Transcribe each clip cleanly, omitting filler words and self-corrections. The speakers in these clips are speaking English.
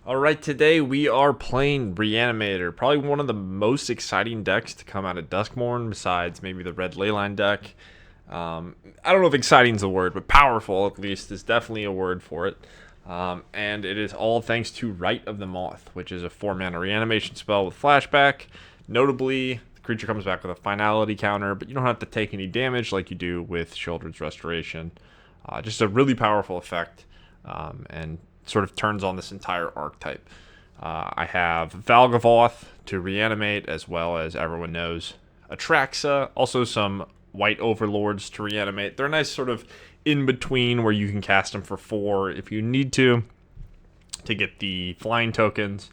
Alright, today we are playing Reanimator. Probably one of the most exciting decks to come out of Duskmourn, besides maybe the red Leyline deck. I don't know if exciting is a word, but powerful at least is definitely a word for it. And it is all thanks to Rite of the Moth, which is a 4-mana reanimation spell with flashback. Notably, the creature comes back with a finality counter, but you don't have to take any damage like you do with Sheoldred's Restoration. Just a really powerful effect, and sort of turns on this entire archetype. I have Valgavoth to reanimate, as well as everyone knows Atraxa. Also some white overlords to reanimate. They're a nice sort of in between where you can cast them for 4 if you need to get the flying tokens,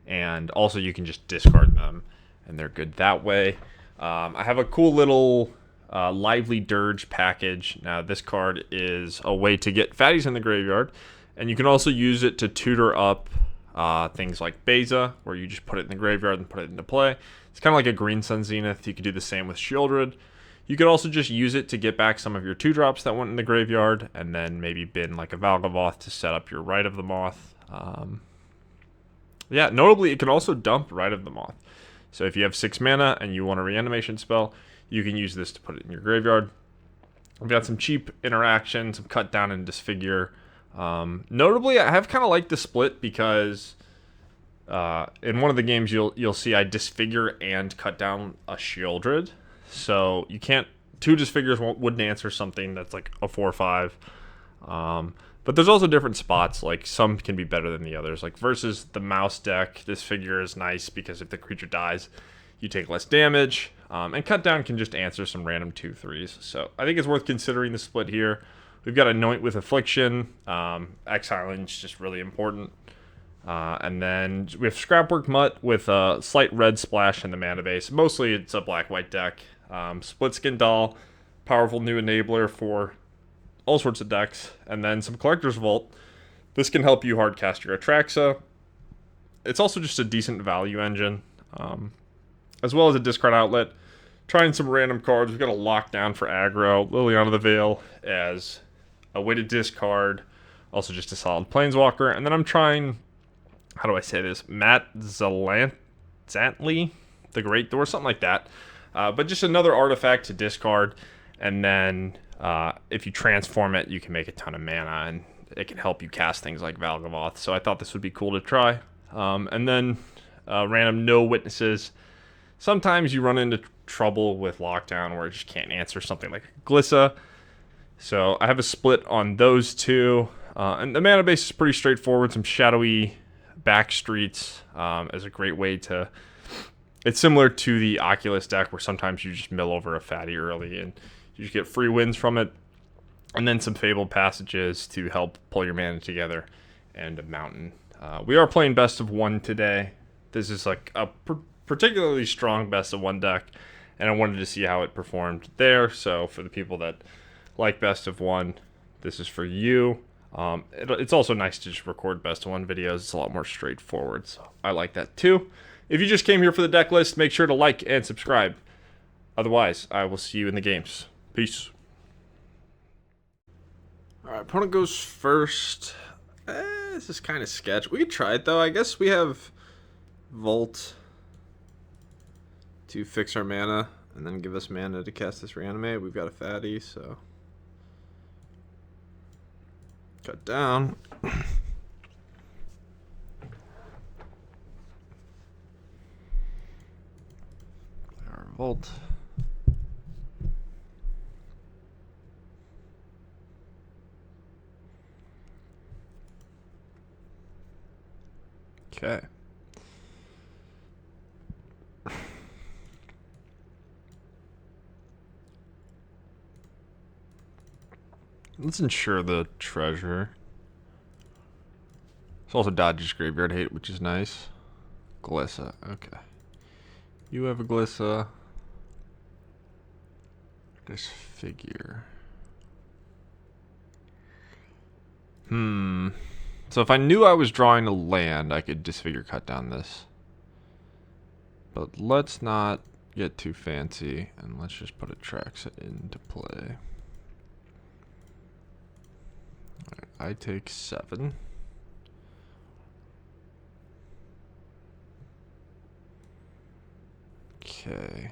and also you can just discard them and they're good that way. I have a cool little Lively Dirge package. Now this card is a way to get fatties in the graveyard, and you can also use it to tutor up things like Beza, where you just put it in the graveyard and put it into play. It's kind of like a Green Sun Zenith. You could do the same with Sheoldred. You could also just use it to get back some of your 2-drops that went in the graveyard, and then maybe bin like a Valgavoth to set up your Rite of the Moth. Yeah, notably, it can also dump Rite of the Moth. So if you have 6 mana and you want a reanimation spell, you can use this to put it in your graveyard. We've got some cheap interaction, some cut down and disfigure. Notably, I have kind of liked the split because in one of the games you'll see I disfigure and cut down a Sheoldred. So you can't, 2 disfigures wouldn't answer something that's like a 4/5. But there's also different spots, like some can be better than the others. Like versus the mouse deck, disfigure is nice because if the creature dies, you take less damage. And cut down can just answer some random 2/3s. So I think it's worth considering the split here. We've got Anoint with Affliction. Exiling is just really important. And then we have Scrapwork Mutt with a slight red splash in the mana base. Mostly it's a black-white deck. Splitskin Doll, powerful new enabler for all sorts of decks. And then some Collector's Vault. This can help you hardcast your Atraxa. It's also just a decent value engine, as well as a discard outlet. Trying some random cards. We've got a lockdown for aggro. Liliana the Veil as a way to discard. Also just a solid Planeswalker. And then I'm trying, how do I say this? Matzalantli, the Great Door, something like that. But just another artifact to discard. And then if you transform it, you can make a ton of mana. And it can help you cast things like Valgavoth. So I thought this would be cool to try. And then random no witnesses. Sometimes you run into trouble with lockdown where it just can't answer something like Glissa. So I have a split on those 2. And the mana base is pretty straightforward. Some Shadowy Backstreets is a great way to... It's similar to the Oculus deck where sometimes you just mill over a fatty early and you just get free wins from it. And then some Fabled Passages to help pull your mana together, and a Mountain. We are playing best of 1 today. This is like a particularly strong best of 1 deck, and I wanted to see how it performed there. So for the people that like best of 1, this is for you. It's also nice to just record best of 1 videos. It's a lot more straightforward, so I like that too. If you just came here for the deck list, make sure to like and subscribe. Otherwise, I will see you in the games. Peace. Alright, opponent goes first. This is kind of sketch. We could try it though. I guess we have Volt to fix our mana and then give us mana to cast this Reanimate. We've got a fatty, so cut down. Our Volt. Okay. Let's ensure the treasure. It's also dodges graveyard hate, which is nice. Glissa, okay. You have a Glissa. Disfigure. So if I knew I was drawing a land, I could Disfigure cut down this. But let's not get too fancy, and let's just put Atraxa into play. Alright, I take 7. Okay.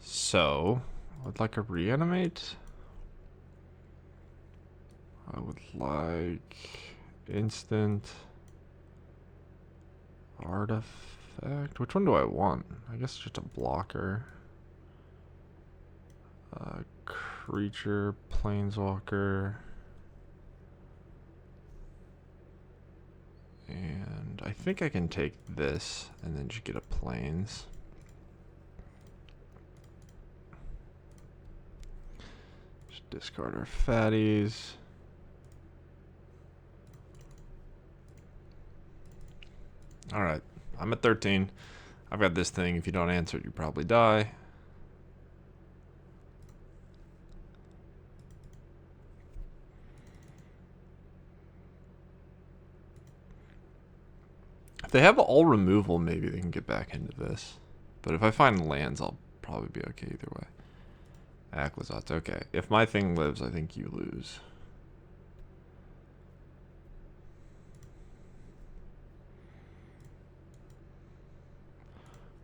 So, I would like a reanimate. I would like instant artifact. Which one do I want? I guess just a blocker. Creature, planeswalker. And I think I can take this and then just get a planes. Just discard our fatties. Alright, I'm at 13. I've got this thing. If you don't answer it, you probably die. If they have all removal, maybe they can get back into this. But if I find lands, I'll probably be okay either way. Aquazot's okay. If my thing lives, I think you lose.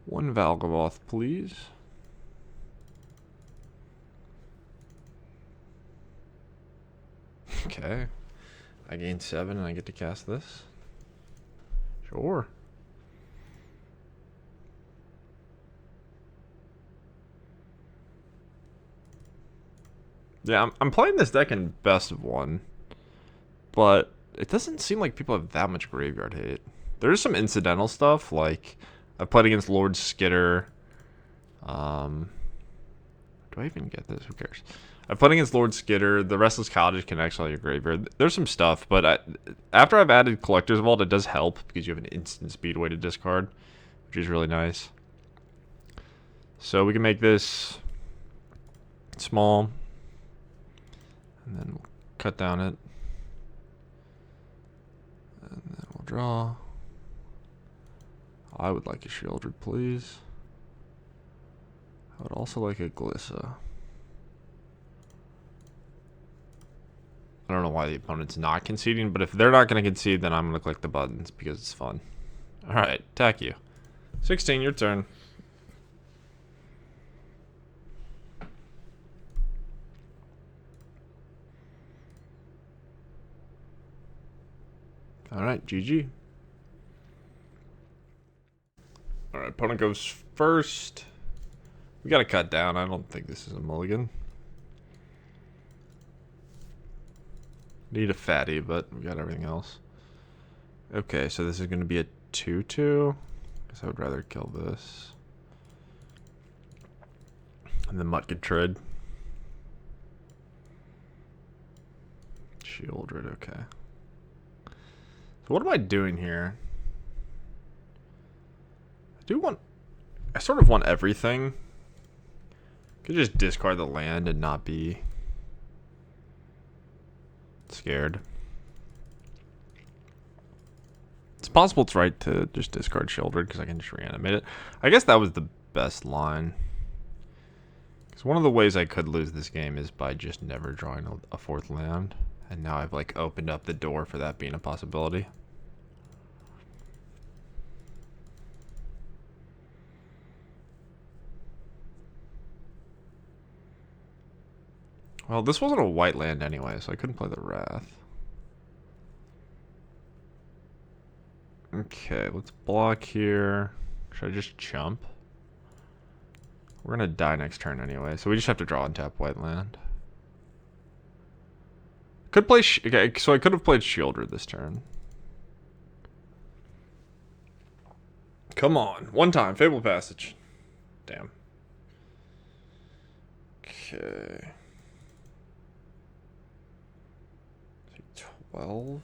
One Valgavoth, please. Okay. I gain 7 and I get to cast this. Sure. Yeah, I'm playing this deck in best of 1. But it doesn't seem like people have that much graveyard hate. There's some incidental stuff, like I've played against Lord Skitter. Do I even get this? Who cares? I've played against Lord Skitter. The Restless Cottage can exile your graveyard. There's some stuff, but after I've added Collector's Vault, it does help because you have an instant speed way to discard, which is really nice. So we can make this small, and then we'll cut down it, and then we'll draw. I would like a Sheoldred, please. I would also like a Glissa. I don't know why the opponent's not conceding, but if they're not going to concede, then I'm going to click the buttons because it's fun. Alright, attack you. 16, your turn. Alright, GG. Alright, opponent goes first. We got to cut down. I don't think this is a mulligan. Need a fatty, but we got everything else. Okay, so this is going to be a 2/2. Guess I would rather kill this. And then Mutt could trade. Sheoldred, okay. So what am I doing here? I sort of want everything. Could just discard the land and not be scared. It's possible it's right to just discard Sheoldred because I can just reanimate it. I guess that was the best line. Because one of the ways I could lose this game is by just never drawing a 4th land. And now I've like opened up the door for that being a possibility. Well, this wasn't a white land anyway, so I couldn't play the Wrath. Okay, let's block here. Should I just jump? We're gonna die next turn anyway, so we just have to draw and tap white land. Could play. Okay, so I could have played Sheoldred this turn. Come on, one time, Fabled Passage. Damn. Okay. 12.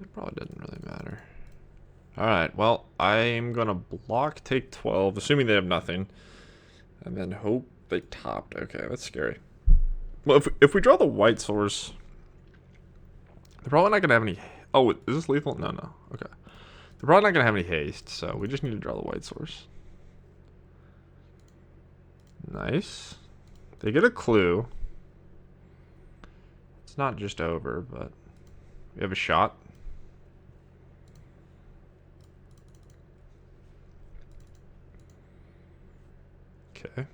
It probably doesn't really matter. Alright, well, I'm gonna block, take 12, assuming they have nothing. And then hope they topped. Okay, that's scary. Well, if we draw the white source, they're probably not gonna have any. Oh, is this lethal? No. Okay. They're probably not gonna have any haste, so we just need to draw the white source. Nice. They get a clue. It's not just over, but we have a shot. Okay.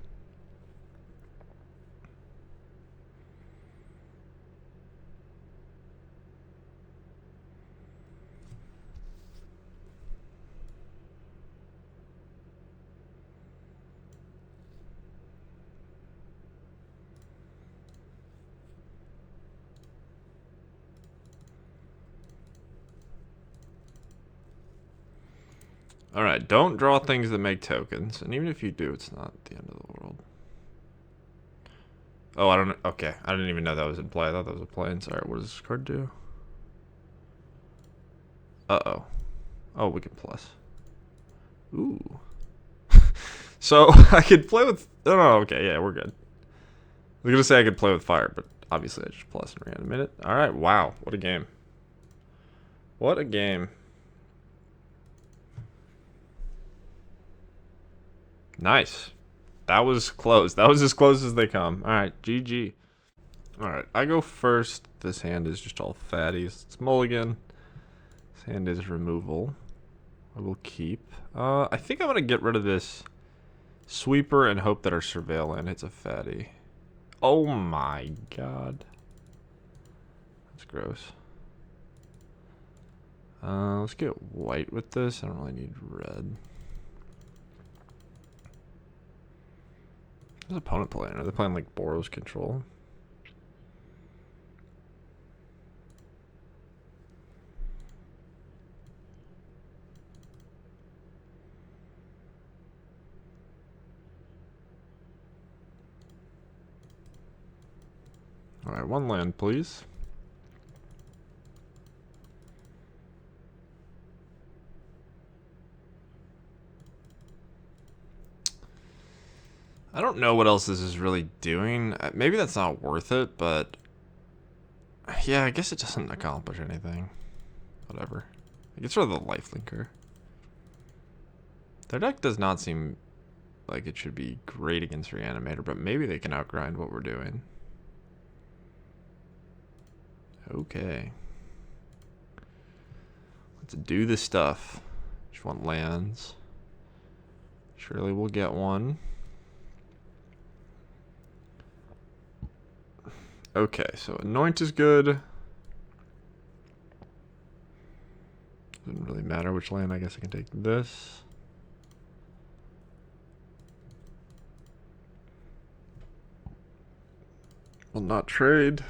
Alright, don't draw things that make tokens. And even if you do, it's not the end of the world. Oh, I don't know. Okay, I didn't even know that was in play. I thought that was a play. Sorry, what does this card do? Uh-oh. Oh, we can plus. Ooh. So, I could play with... Oh, no, okay, yeah, we're good. I was going to say I could play with fire, but obviously I just plus and reanimate it. Alright, wow. What a game. What a game. Nice. That was close. That was as close as they come. Alright, GG. Alright, I go first. This hand is just all fatties. It's mulligan. This hand is removal. I will keep. I think I'm going to get rid of this sweeper and hope that our surveil land hits a fatty. Oh my god. That's gross. Let's get white with this. I don't really need red. What's opponent playing? Are they playing like Boros control? Alright, one land, please. I don't know what else this is really doing. Maybe that's not worth it, but... Yeah, I guess it doesn't accomplish anything. Whatever. I guess sort of the lifelinker. Their deck does not seem like it should be great against Reanimator, but maybe they can outgrind what we're doing. Okay. Let's do the stuff. Just want lands. Surely we'll get one. Okay, so Anoint is good. Doesn't really matter which land. I guess I can take this. Will not trade.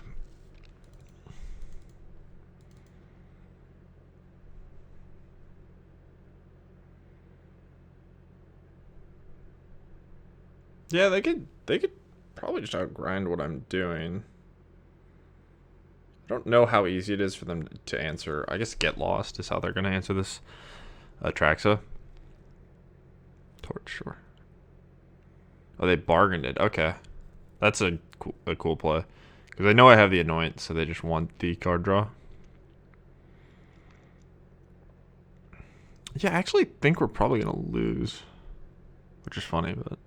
Yeah, they could probably just outgrind what I'm doing. I don't know how easy it is for them to answer. I guess Get Lost is how they're going to answer this Atraxa. Torch, sure. Oh, they bargained it. Okay. That's a cool play. Because I know I have the Anoint, so they just want the card draw. Yeah, I actually think we're probably going to lose. Which is funny, but...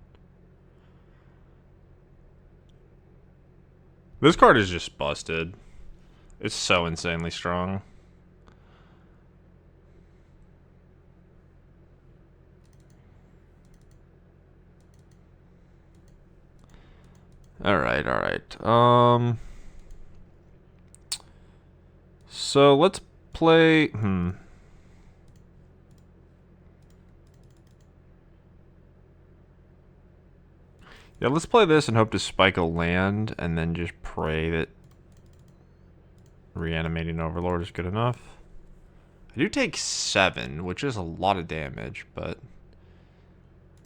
This card is just busted. It's so insanely strong. Alright, alright. So let's play... Yeah, let's play this and hope to spike a land and then just pray that Reanimating Overlord is good enough. I do take 7, which is a lot of damage, but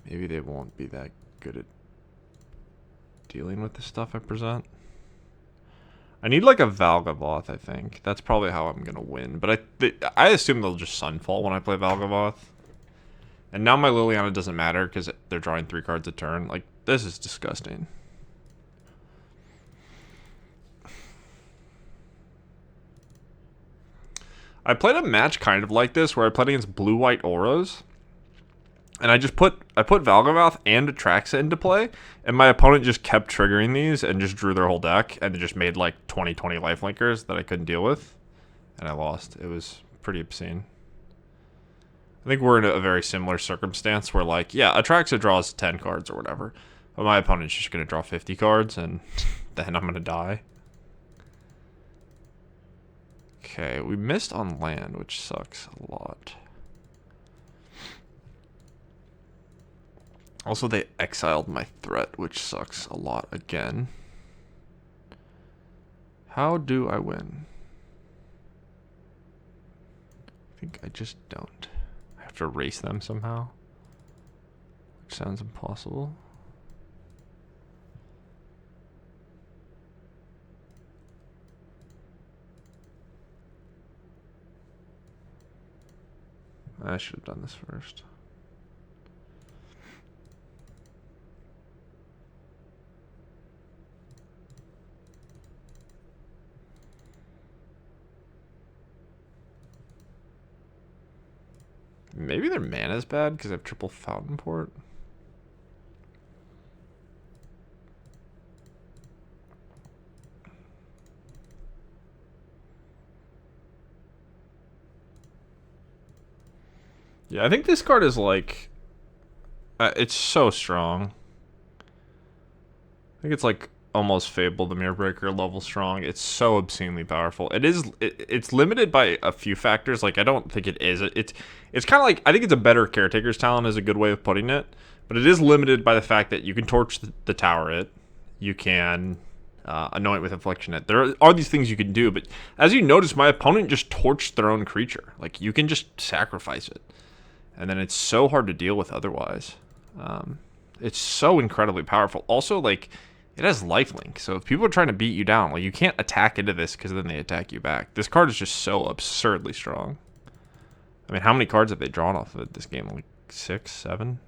maybe they won't be that good at dealing with the stuff I present. I need like a Valgavoth, I think. That's probably how I'm going to win. But I assume they'll just Sunfall when I play Valgavoth. And now my Liliana doesn't matter because they're drawing 3 cards a turn. Like, this is disgusting. I played a match kind of like this where I played against blue-white auras. And I put Valgavoth and Atraxa into play, and my opponent just kept triggering these and just drew their whole deck, and they just made like 20 lifelinkers that I couldn't deal with, and I lost. It was pretty obscene. I think we're in a very similar circumstance where, like, yeah, Atraxa draws 10 cards or whatever, but my opponent's just going to draw 50 cards, and then I'm going to die. Okay, we missed on land, which sucks a lot. Also, they exiled my threat, which sucks a lot again. How do I win? I think I just don't. I have to erase them somehow, which sounds impossible. I should have done this first. Maybe their mana's bad because I have triple Fountain Port. Yeah, I think this card is like... it's so strong. I think it's like almost Fabled the Mirror Breaker level strong. It's so obscenely powerful. It's limited by a few factors. Like, I don't think it is. It's kind of like, I think it's a better Caretaker's Talent is a good way of putting it. But it is limited by the fact that you can torch the tower it. You can anoint with Affliction it. There are these things you can do. But as you notice, my opponent just torched their own creature. Like, you can just sacrifice it. And then it's so hard to deal with otherwise. It's so incredibly powerful. Also, like, it has lifelink. So if people are trying to beat you down, like, you can't attack into this because then they attack you back. This card is just so absurdly strong. I mean, how many cards have they drawn off of this game? Like 6, 7?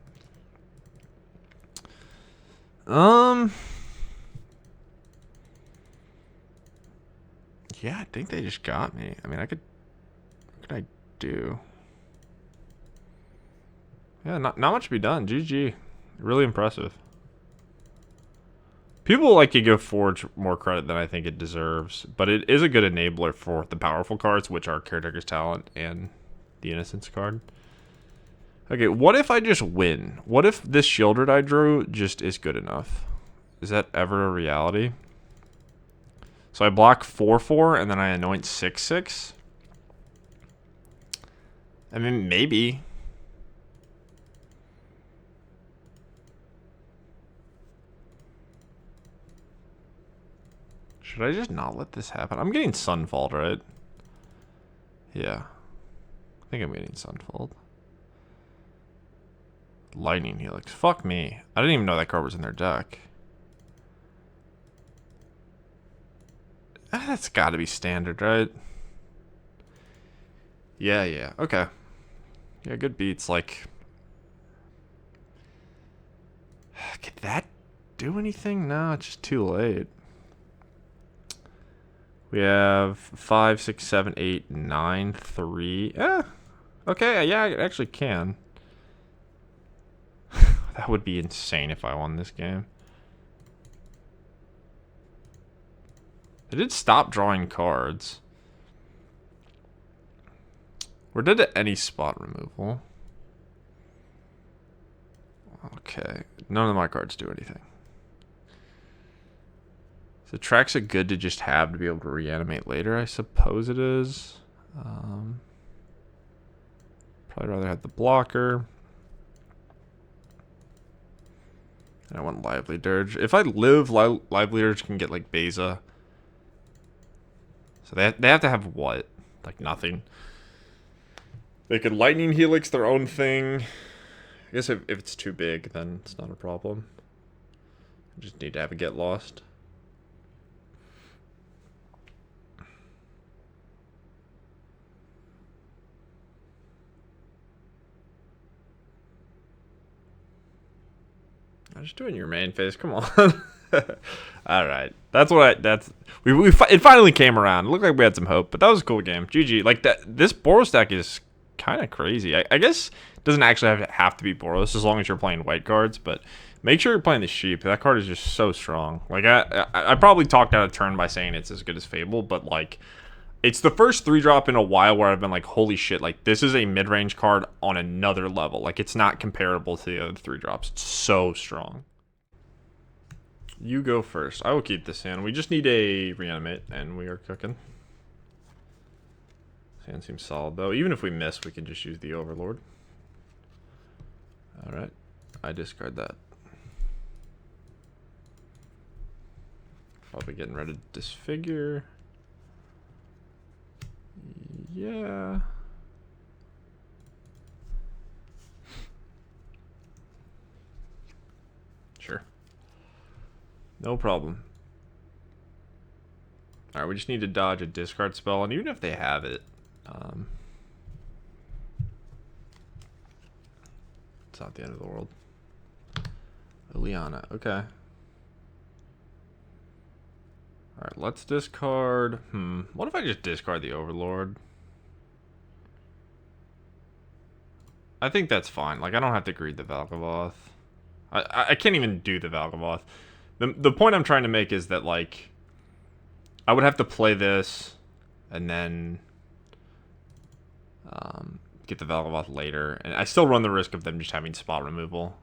Yeah, I think they just got me. I mean, what could I do? Yeah, not much to be done. GG. Really impressive. People like to give Forge more credit than I think it deserves, but it is a good enabler for the powerful cards, which are Caretaker's Talent and the Innocence card. Okay, what if I just win? What if this Sheoldred I drew just is good enough? Is that ever a reality? So I block 4/4 and then I anoint 6/6. I mean, maybe. Should I just not let this happen? I'm getting Sunfalled, right? Yeah. I think I'm getting Sunfalled. Lightning Helix. Fuck me. I didn't even know that card was in their deck. That's gotta be standard, right? Yeah. Okay. Yeah, good beats. Like, could that do anything? No, it's just too late. We have 5, 6, 7, 8, 9, 3. Okay, yeah, I actually can. That would be insane if I won this game. I did stop drawing cards. We're dead at any spot removal. Okay, none of my cards do anything. So Atraxa good to just have to be able to reanimate later, I suppose it is. Probably rather have the blocker. And I want Lively Dirge. If I live, Lively Dirge can get like Beza. So they have to have what? Like nothing. They could Lightning Helix their own thing. I guess if it's too big, then it's not a problem. I just need to have it get lost. I'm just doing your main phase. Come on. All right. It finally came around. It looked like we had some hope, but that was a cool game. GG. Like that. This Boros deck is kind of crazy. I guess it doesn't actually have to be Boros as long as you're playing white cards, but make sure you're playing the Sheep. That card is just so strong. Like, I probably talked out of turn by saying it's as good as Fabled, but, like, it's the first 3-drop in a while where I've been like, holy shit, like, this is a mid-range card on another level. Like, it's not comparable to the other 3-drops. It's so strong. You go first. I will keep this hand. We just need a Reanimate, and we are cooking. This hand seems solid, though. Even if we miss, we can just use the Overlord. Alright. I discard that. Probably getting ready to Disfigure. Yeah. Sure. No problem. Alright, we just need to dodge a discard spell, and even if they have it, it's not the end of the world. Liliana, okay. Alright, let's discard. What if I just discard the Overlord? I think that's fine. Like, I don't have to greed the Valgavoth. I can't even do the Valgavoth. The point I'm trying to make is that, like, I would have to play this and then get the Valgavoth later. And I still run the risk of them just having spot removal.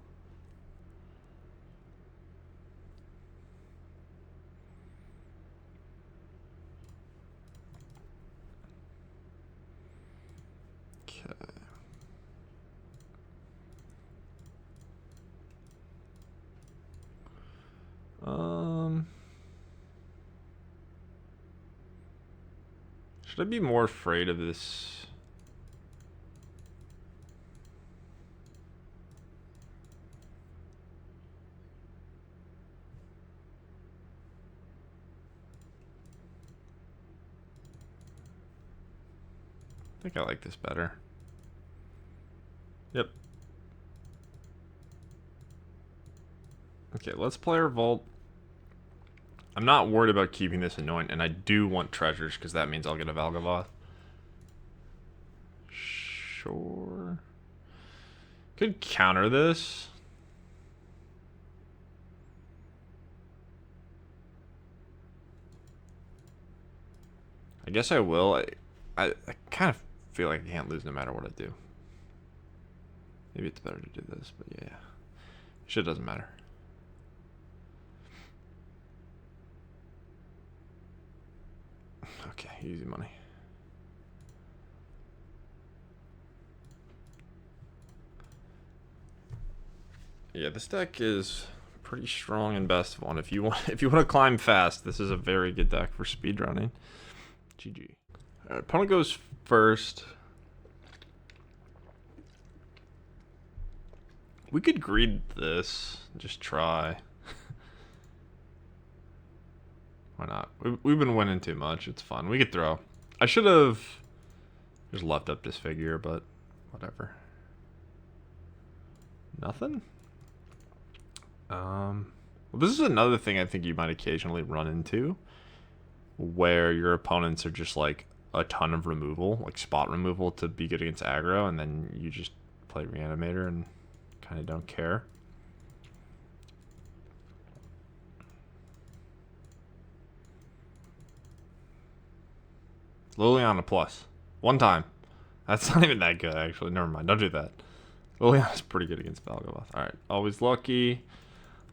Should I be more afraid of this? I think I like this better. Yep. Okay, let's play our Vault. I'm not worried about keeping this Anoint, and I do want treasures, because that means I'll get a Valgavoth. Sure. Could counter this. I guess I will. I kind of feel like I can't lose no matter what I do. Maybe it's better to do this, but yeah. Shit doesn't matter. Okay, easy money. Yeah, this deck is pretty strong in best of one. If you want to climb fast, this is a very good deck for speedrunning. GG. Alright, opponent goes first. We could greed this. Just try. Why not? We've been winning too much. It's fun. We could throw. I should have just left up Disfigure, but whatever. Nothing? Well, this is another thing I think you might occasionally run into, where your opponents are just like a ton of removal, like spot removal to be good against aggro, and then you just play Reanimator and kind of don't care. Liliana plus. One time. That's not even that good, actually. Never mind. Don't do that. Liliana's pretty good against Valgavoth. Alright. Always lucky.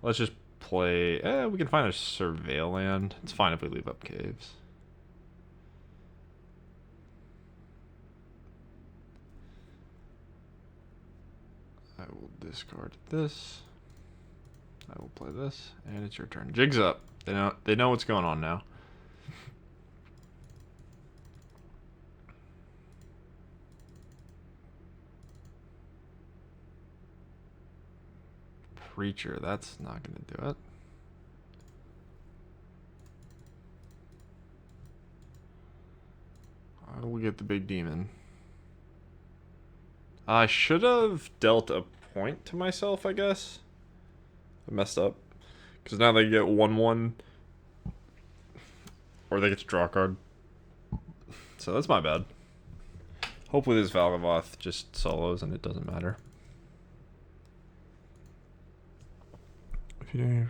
Let's just play... we can find a Surveil land. It's fine if we leave up Caves. I will discard this. I will play this. And it's your turn. Jig's up. They know what's going on now. Preacher, that's not going to do it. I will get the big demon. I should have dealt a point to myself, I guess. I messed up. Because now they get 1/1. Or they get to draw a card. So that's my bad. Hopefully this Valgavoth just solos and it doesn't matter. If you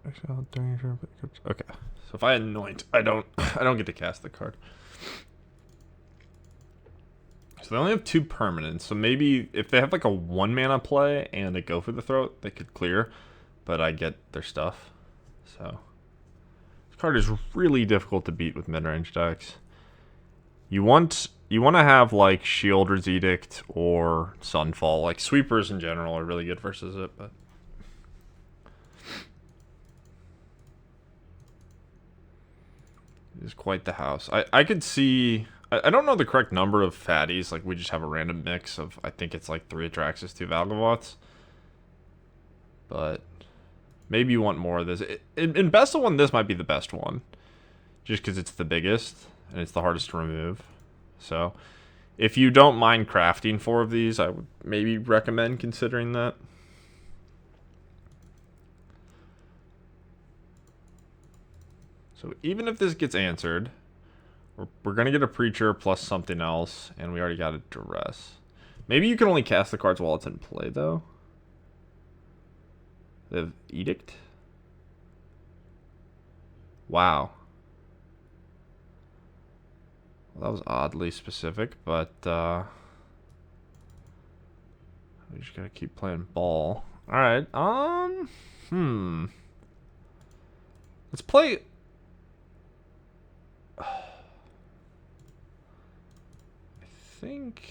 exile danger, okay. So if I anoint, I don't get to cast the card. So they only have 2 permanents. So maybe if they have like a 1 mana play and a go for the throat, they could clear. But I get their stuff. So this card is really difficult to beat with mid-range decks. You want to have like Sheoldred's Edict or Sunfall. Like sweepers in general are really good versus it, but it is quite the house. I could see. I don't know the correct number of fatties. Like, we just have a random mix of, I think it's like 3 Atraxas, 2 Valgavoths. But maybe you want more of this. In best of one, this might be the best one. Just because it's the biggest and it's the hardest to remove. So, if you don't mind crafting 4 of these, I would maybe recommend considering that. So, even if this gets answered, we're going to get a Preacher plus something else, and we already got a Duress. Maybe you can only cast the cards while it's in play, though. They have Edict. Wow. Well, that was oddly specific, but we just gotta keep playing ball. Alright, let's play. I think.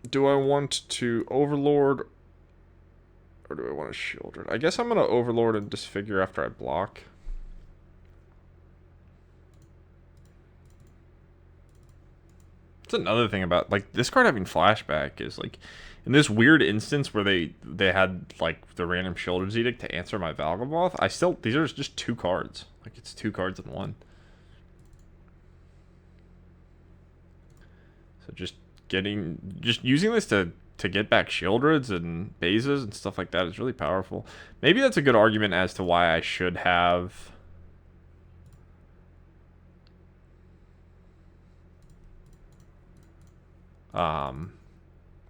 Do I want to Overlord or do I want to Sheoldred? I guess I'm going to Overlord and Disfigure after I block. That's another thing about, like, this card having Flashback is, like, in this weird instance where they had, like, the random Sheoldred's Edict to answer my Valgavoth, these are just 2 cards. Like, it's 2 cards in one. So just using this to get back Sheoldreds and Bezas and stuff like that is really powerful. Maybe that's a good argument as to why I should have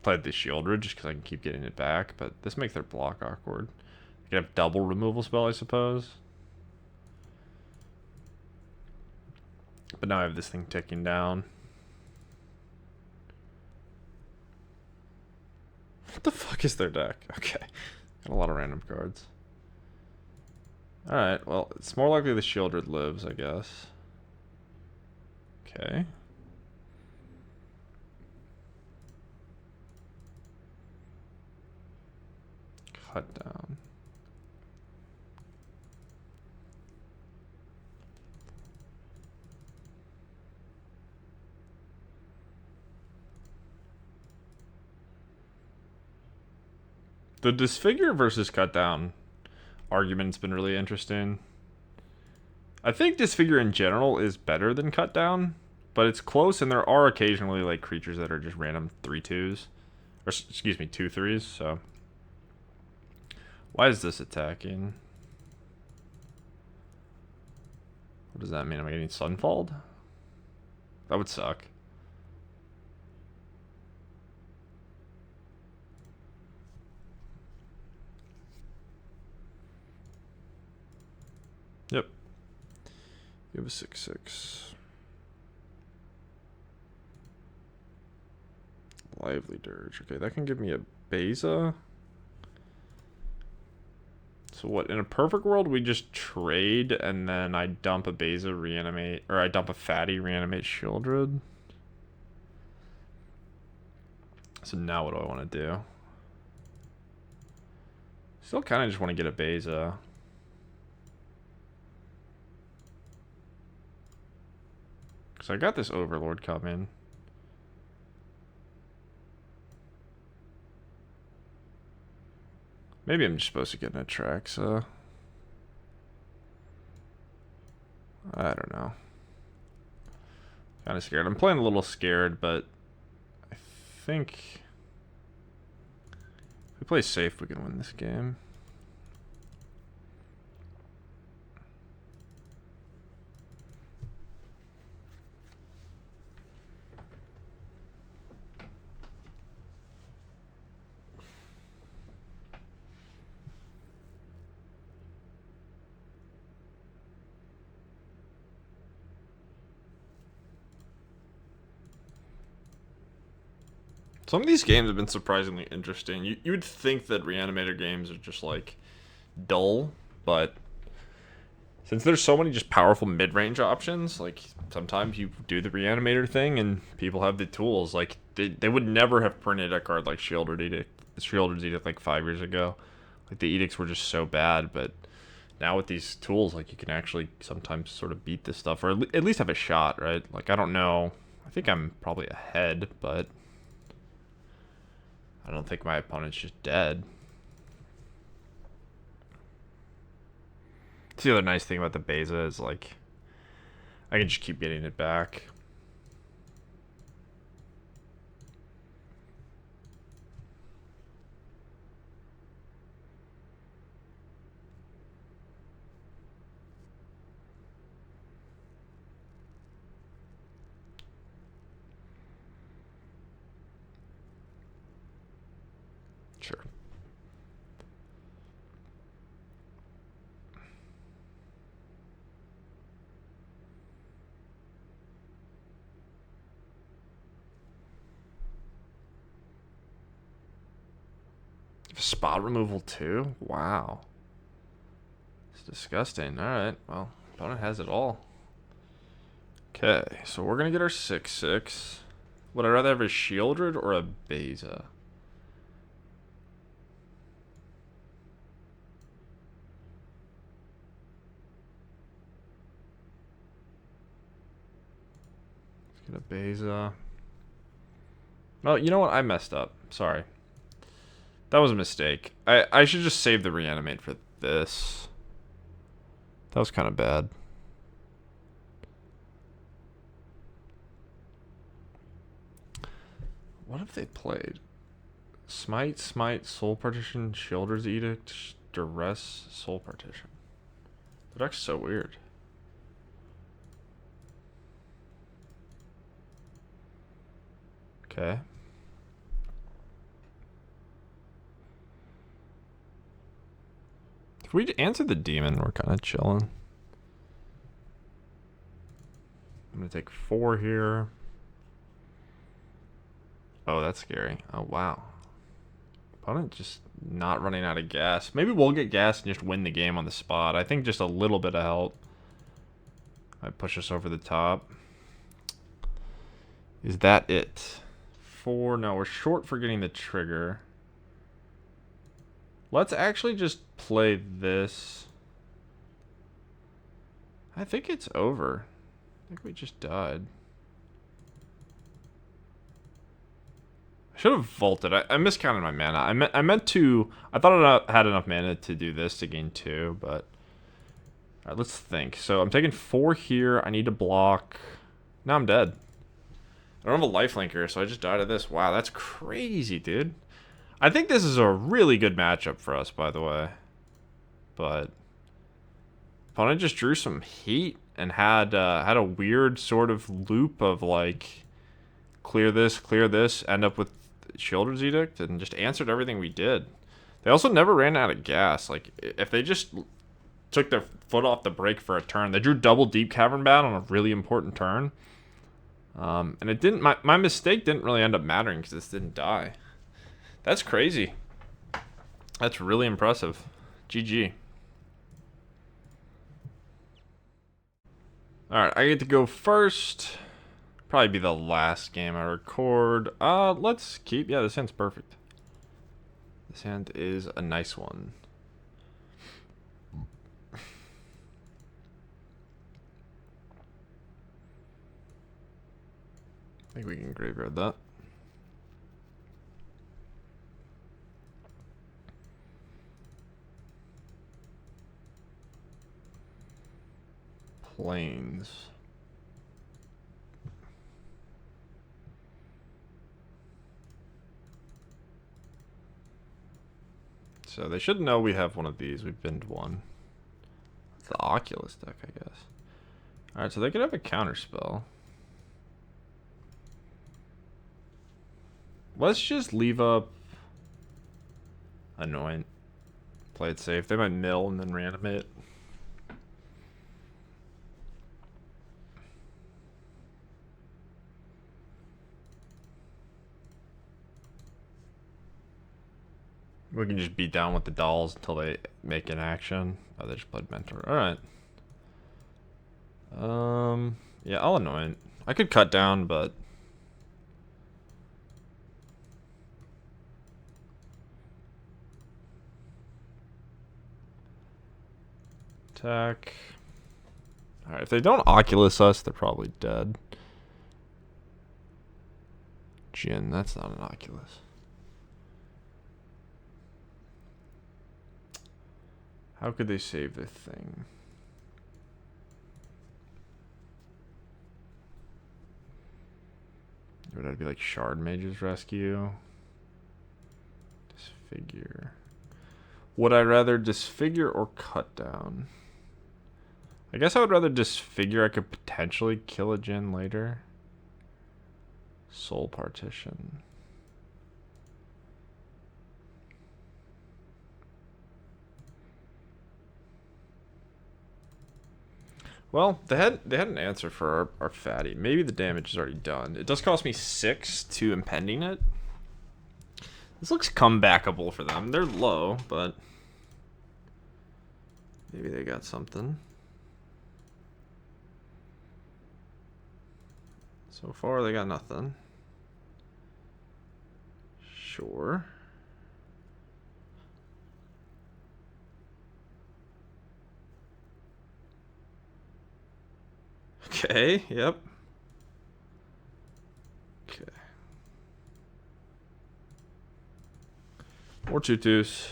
played the Sheoldred just because I can keep getting it back, but this makes their block awkward. I could have double removal spell, I suppose. But now I have this thing ticking down. What the fuck is their deck? Okay. Got a lot of random cards. Alright, well, it's more likely the Sheoldred lives, I guess. Okay. Cut down. The Disfigure versus Cut Down argument's been really interesting. I think Disfigure in general is better than Cut Down, but it's close, and there are occasionally like creatures that are just random 3/2s, or excuse me, 2/3s. So why is this attacking? What does that mean? Am I getting Sunfalled? That would suck. Yep. You have a 6/6. Lively Dirge. Okay, that can give me a Beza. So what, in a perfect world, we just trade and then I dump a Beza, reanimate, or I dump a fatty, reanimate Sheoldred. So now what do I want to do? Still kind of just want to get a Beza. So I got this Overlord coming. Maybe I'm just supposed to get an Atraxa. I don't know. Kind of scared. I'm playing a little scared, but I think if we play safe, we can win this game. Some of these games have been surprisingly interesting. You would think that Reanimator games are just like dull, but since there's so many just powerful mid-range options, like sometimes you do the Reanimator thing and people have the tools. Like they would never have printed a card like Sheoldred's Edict like 5 years ago. Like the edicts were just so bad, but now with these tools, like you can actually sometimes sort of beat this stuff, or at least have a shot, right? Like I don't know. I think I'm probably ahead, but I don't think my opponent's just dead. That's the other nice thing about the Beza is like I can just keep getting it back. Sure. Spot removal too? Wow. It's disgusting. Alright, well, opponent has it all. Okay, so we're gonna get our 6/6. Would I rather have a Sheoldred or a Beza? Let's get a Beza. Oh, you know what? I messed up. Sorry. That was a mistake. I should just save the Reanimate for this. That was kind of bad. What have they played? Smite, Soul Partition, Sheoldred's Edict, Duress, Soul Partition. The deck's so weird. Okay. If we answer the demon, we're kind of chilling. I'm going to take 4 here. Oh, that's scary. Oh, wow. Opponent just not running out of gas. Maybe we'll get gas and just win the game on the spot. I think just a little bit of help might push us over the top. Is that it? 4. No, we're short for getting the trigger. Let's actually just play this. I think it's over. I think we just died. I should have vaulted. I miscounted my mana. I meant to. I thought I had enough mana to do this to gain 2, but all right, let's think. So I'm taking 4 here. I need to block. Now I'm dead. I don't have a lifelinker, so I just died of this. Wow, that's crazy, dude. I think this is a really good matchup for us, by the way. But opponent just drew some heat and had a weird sort of loop of like clear this, end up with Sheoldred's Edict, and just answered everything we did. They also never ran out of gas. Like if they just took their foot off the brake for a turn, they drew double Deep Cavern Bat on a really important turn. And it didn't. My mistake didn't really end up mattering because this didn't die. That's crazy. That's really impressive. GG. Alright, I get to go first. Probably be the last game I record. Let's keep... Yeah, this hand's perfect. This hand is a nice one. I think we can graveyard that. Plains. So they should know we have one of these. We've binned one. It's the Oculus deck, I guess. Alright, so they could have a counter spell. Let's just leave up Anoint. Play it safe. They might mill and then reanimate. We can just beat down with the dolls until they make an action. Oh, they just played Mentor. Alright. Yeah, I'll Anoint. I could cut down, but... Attack. Alright, if they don't Oculus us, they're probably dead. Jin, that's not an Oculus. How could they save the thing? Would that be like Shard Mage's Rescue? Disfigure. Would I rather Disfigure or Cut Down? I guess I would rather Disfigure. I could potentially kill a Jin later. Soul Partition. Well, they had an answer for our fatty. Maybe the damage is already done. It does cost me 6 to impending it. This looks comebackable for them. They're low, but maybe they got something. So far, they got nothing. Sure. Okay, yep. Okay. More tutus.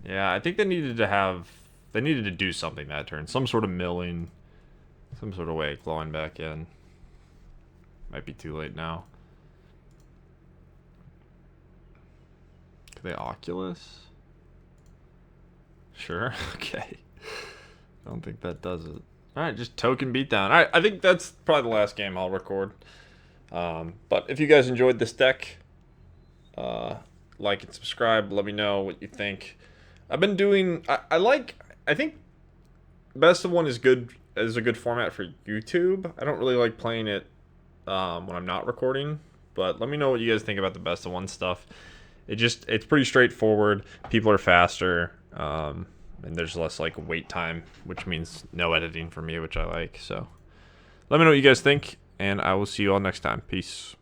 Yeah, I think they needed to do something that turn. Some sort of milling. Some sort of way of clawing back in. Might be too late now. Could they Oculus? Sure, okay. I don't think that does it. Alright, just token beatdown. Alright, I think that's probably the last game I'll record. But if you guys enjoyed this deck, like and subscribe. Let me know what you think. I've been doing... I think Best of One is a good format for YouTube. I don't really like playing it when I'm not recording. But let me know what you guys think about the Best of One stuff. It's pretty straightforward. People are faster. And there's less like wait time, which means no editing for me, which I like. So let me know what you guys think, and I will see you all next time. Peace.